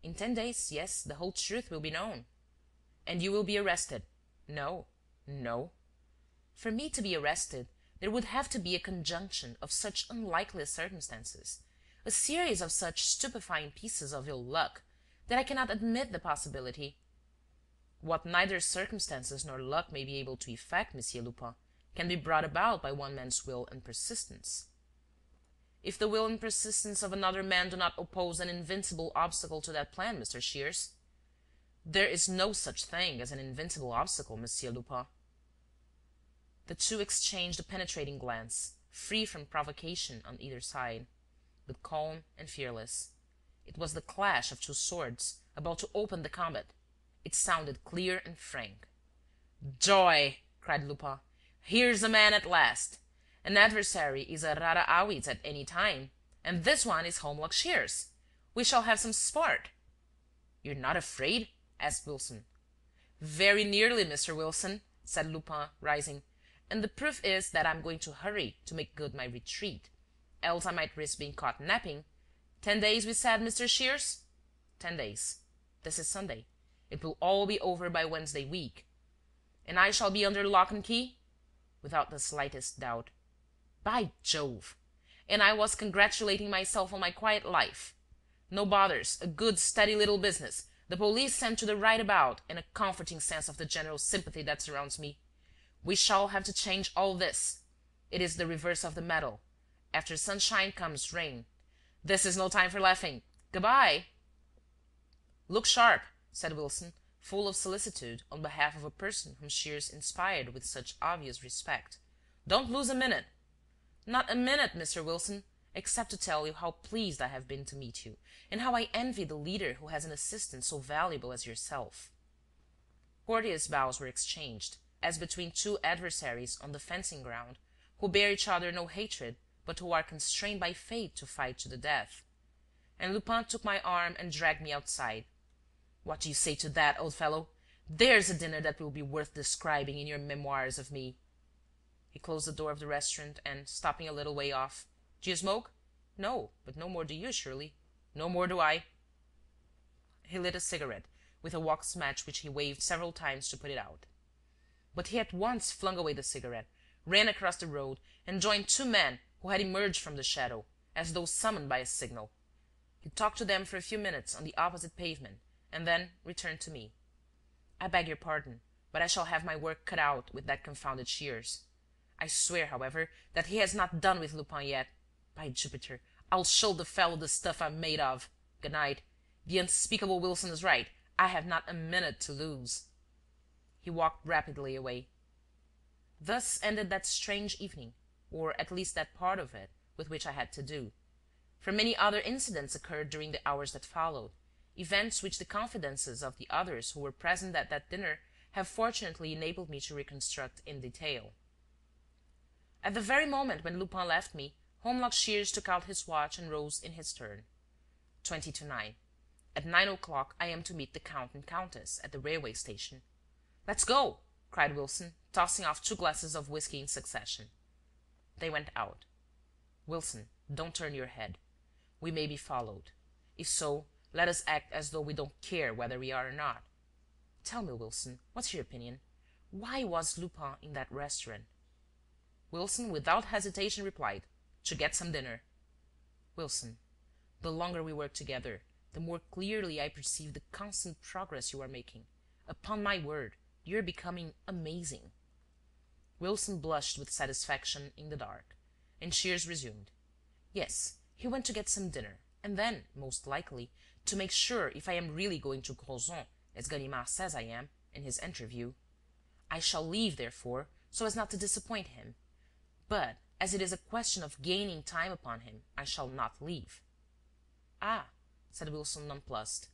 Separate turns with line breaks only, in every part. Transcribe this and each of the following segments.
In 10 days, yes, the whole truth will be known. And you will be arrested. No, no. For me to be arrested, there would have to be a conjunction of such unlikely circumstances, a series of such stupefying pieces of ill luck, that I cannot admit the possibility. What neither circumstances nor luck may be able to effect, Monsieur Lupin, can be brought about by one man's will and persistence. If the will and persistence of another man do not oppose an invincible obstacle to that plan, Mr. Shears. There is no such thing as an invincible obstacle, Monsieur Lupin. The two exchanged a penetrating glance, free from provocation on either side, but calm and fearless. It was the clash of two swords about to open the combat. It sounded clear and frank. "Joy!" cried Lupin. "Here's a man at last! An adversary is a rara avis at any time, and this one is Holmlock Shears. We shall have some sport." "You're not afraid?" asked Wilson. "Very nearly, Mr. Wilson," said Lupin, rising. "And the proof is that I'm going to hurry to make good my retreat. Else I might risk being caught napping. 10 days, we said, Mr. Shears?" 10 days. This is Sunday. It will all be over by Wednesday week. And I shall be under lock and key? Without the slightest doubt. By Jove! And I was congratulating myself on my quiet life. No bothers, a good steady little business, the police sent to the right about, and a comforting sense of the general sympathy that surrounds me. We shall have to change all this. It is the reverse of the medal. After sunshine comes rain. This is no time for laughing. Good-bye." "Look sharp," said Wilson, full of solicitude on behalf of a person whom Shears inspired with such obvious respect. "Don't lose a minute." "Not a minute, Mr. Wilson, except to tell you how pleased I have been to meet you, and how I envy the leader who has an assistant so valuable as yourself." Courteous bows were exchanged, as between two adversaries on the fencing ground, who bear each other no hatred, but who are constrained by fate to fight to the death. And Lupin took my arm and dragged me outside. "What do you say to that, old fellow? There's a dinner that will be worth describing in your memoirs of me." He closed the door of the restaurant and, stopping a little way off, "Do you smoke?" "No, but no more do you, surely." "No more do I." He lit a cigarette, with a wax match which he waved several times to put it out. But he at once flung away the cigarette, ran across the road, and joined two men who had emerged from the shadow, as though summoned by a signal. He talked to them for a few minutes on the opposite pavement, and then returned to me. "I beg your pardon, but I shall have my work cut out with that confounded Shears. I swear, however, that he has not done with Lupin yet. By Jupiter, I'll show the fellow the stuff I'm made of. Good night. The unspeakable Wilson is right. I have not a minute to lose." He walked rapidly away. Thus ended that strange evening, or at least that part of it with which I had to do. For many other incidents occurred during the hours that followed, events which the confidences of the others who were present at that dinner have fortunately enabled me to reconstruct in detail. At the very moment when Lupin left me, Holmlock Shears took out his watch and rose in his turn. 20 to 9. At 9 o'clock I am to meet the Count and Countess at the railway station. "Let's go!" cried Wilson, tossing off 2 glasses of whiskey in succession. They went out. "Wilson, don't turn your head. We may be followed. If so, let us act as though we don't care whether we are or not. Tell me, Wilson, what's your opinion? Why was Lupin in that restaurant?" Wilson, without hesitation, replied, "To get some dinner." "Wilson, the longer we work together, the more clearly I perceive the constant progress you are making. Upon my word, you're becoming amazing." Wilson blushed with satisfaction in the dark, and Shears resumed. "Yes, he went to get some dinner, and then, most likely, to make sure if I am really going to Crozon, as Ganimard says I am, in his interview. I shall leave, therefore, so as not to disappoint him. But, as it is a question of gaining time upon him, I shall not leave." "Ah," said Wilson, nonplussed.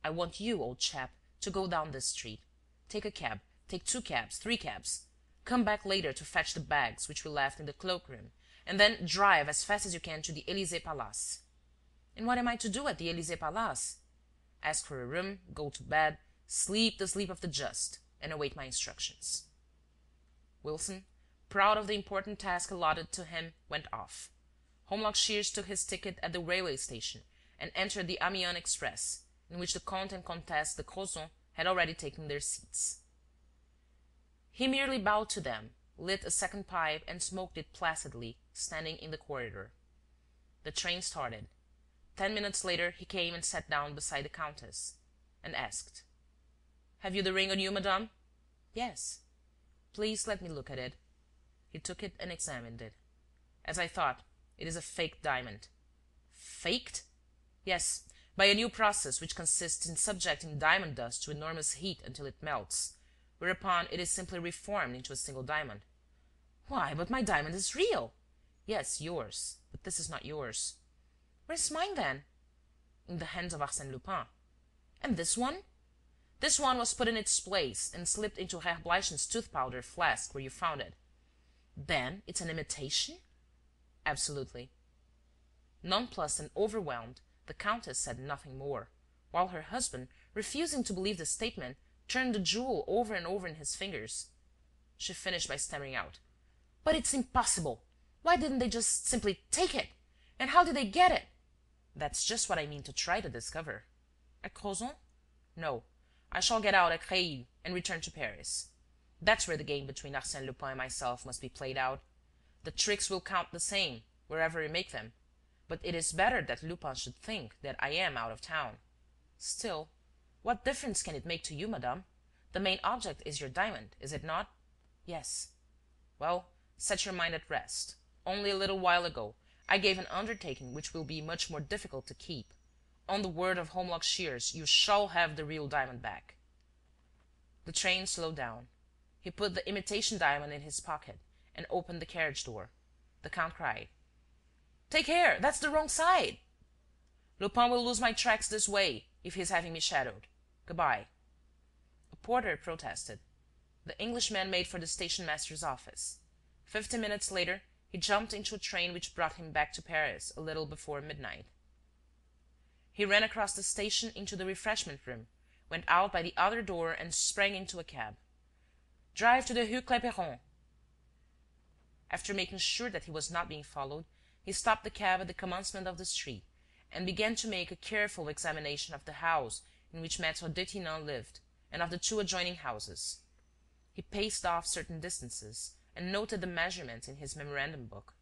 "I want you, old chap, to go down this street. Take a cab, take 2 cabs, 3 cabs. Come back later to fetch the bags which we left in the cloakroom, and then drive as fast as you can to the Élysée Palace." "And what am I to do at the Élysée Palace?" "Ask for a room, go to bed, sleep the sleep of the just, and await my instructions." Wilson, proud of the important task allotted to him, went off. Holmlock Shears took his ticket at the railway station and entered the Amiens Express, in which the Comte and Comtesse de Crozon had already taken their seats. He merely bowed to them, lit a second pipe, and smoked it placidly, standing in the corridor. The train started. 10 minutes later he came and sat down beside the countess, and asked, "Have you the ring on you, madame?" "Yes." "Please let me look at it." He took it and examined it. "As I thought, it is a faked diamond." "Faked?" "Yes, by a new process which consists in subjecting diamond dust to enormous heat until it melts, whereupon it is simply reformed into a single diamond." "Why, but my diamond is real!" "Yes, yours, but this is not yours." "Where's mine, then?" "In the hands of Arsène Lupin." "And this one?" "This one was put in its place and slipped into Herr Bleichen's tooth-powder flask where you found it." "Then it's an imitation?" "Absolutely." Nonplussed and overwhelmed, the countess said nothing more, while her husband, refusing to believe the statement, turned the jewel over and over in his fingers. She finished by stammering out: "But it's impossible! Why didn't they just simply take it? And how did they get it?" "That's just what I mean to try to discover." "At Crozon?" "No, I shall get out at Creil and return to Paris. That's where the game between Arsène Lupin and myself must be played out. The tricks will count the same, wherever we make them. But it is better that Lupin should think that I am out of town. Still, what difference can it make to you, madame? The main object is your diamond, is it not?" "Yes." "Well, set your mind at rest. Only a little while ago, I gave an undertaking which will be much more difficult to keep. On the word of Holmlock Shears, you shall have the real diamond back." The train slowed down. He put the imitation diamond in his pocket and opened the carriage door. The count cried: "Take care, that's the wrong side!" "Lupin will lose my tracks this way, if he's having me shadowed. Good-bye." A porter protested. The Englishman made for the station-master's office. 15 minutes later, he jumped into a train which brought him back to Paris a little before midnight. He ran across the station into the refreshment-room, went out by the other door and sprang into a cab. "Drive to the Rue Clapeyron." After making sure that he was not being followed, he stopped the cab at the commencement of the street and began to make a careful examination of the house in which Maître Detinan lived and of the two adjoining houses. He paced off certain distances and noted the measurements in his memorandum-book.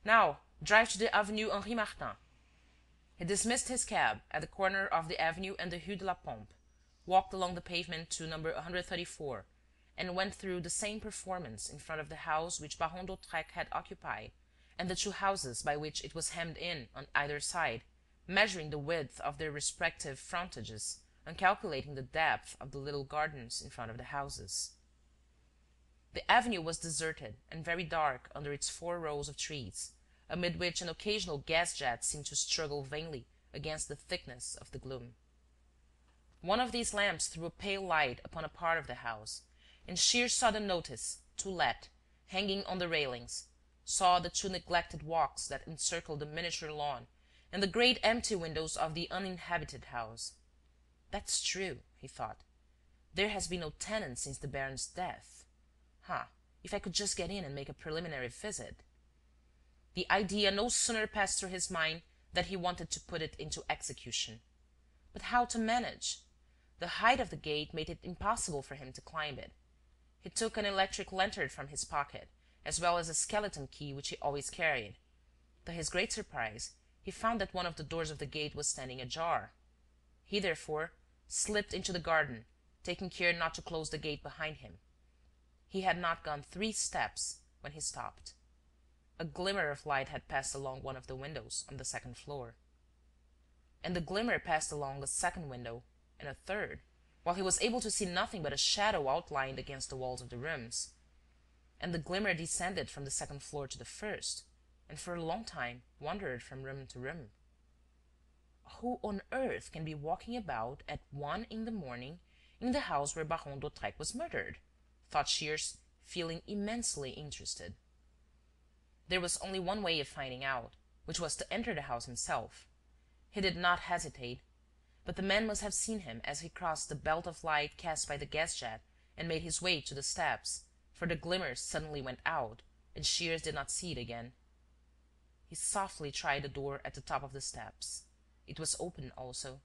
"Now, drive to the Avenue Henri Martin." He dismissed his cab at the corner of the avenue and the Rue de la Pompe, walked along the pavement to number 134, and went through the same performance in front of the house which Baron d'Hautrec had occupied and the two houses by which it was hemmed in on either side, measuring the width of their respective frontages and calculating the depth of the little gardens in front of the houses. The avenue was deserted and very dark under its 4 rows of trees, amid which an occasional gas-jet seemed to struggle vainly against the thickness of the gloom. One of these lamps threw a pale light upon a part of the house, and Shears saw the notice "To Let" hanging on the railings, saw the 2 neglected walks that encircled the miniature lawn, and the great empty windows of the uninhabited house. "That's true," he thought. "There has been no tenant since the baron's death. If I could just get in and make a preliminary visit!" The idea no sooner passed through his mind than he wanted to put it into execution. But how to manage? The height of the gate made it impossible for him to climb it. He took an electric lantern from his pocket, as well as a skeleton key which he always carried. To his great surprise, he found that one of the doors of the gate was standing ajar. He, therefore, slipped into the garden, taking care not to close the gate behind him. He had not gone 3 steps when he stopped. A glimmer of light had passed along one of the windows on the 2nd floor. And the glimmer passed along a 2nd window and a 3rd, while he was able to see nothing but a shadow outlined against the walls of the rooms. And the glimmer descended from the 2nd floor to the 1st, and for a long time wandered from room to room. Who on earth can be walking about at 1 in the morning in the house where Baron d'Hautrec was murdered? Thought Shears, feeling immensely interested. There was only one way of finding out, which was to enter the house himself. He did not hesitate. But the man must have seen him as he crossed the belt of light cast by the gas-jet and made his way to the steps, for the glimmer suddenly went out, and Shears did not see it again. He softly tried the door at the top of the steps. It was open also.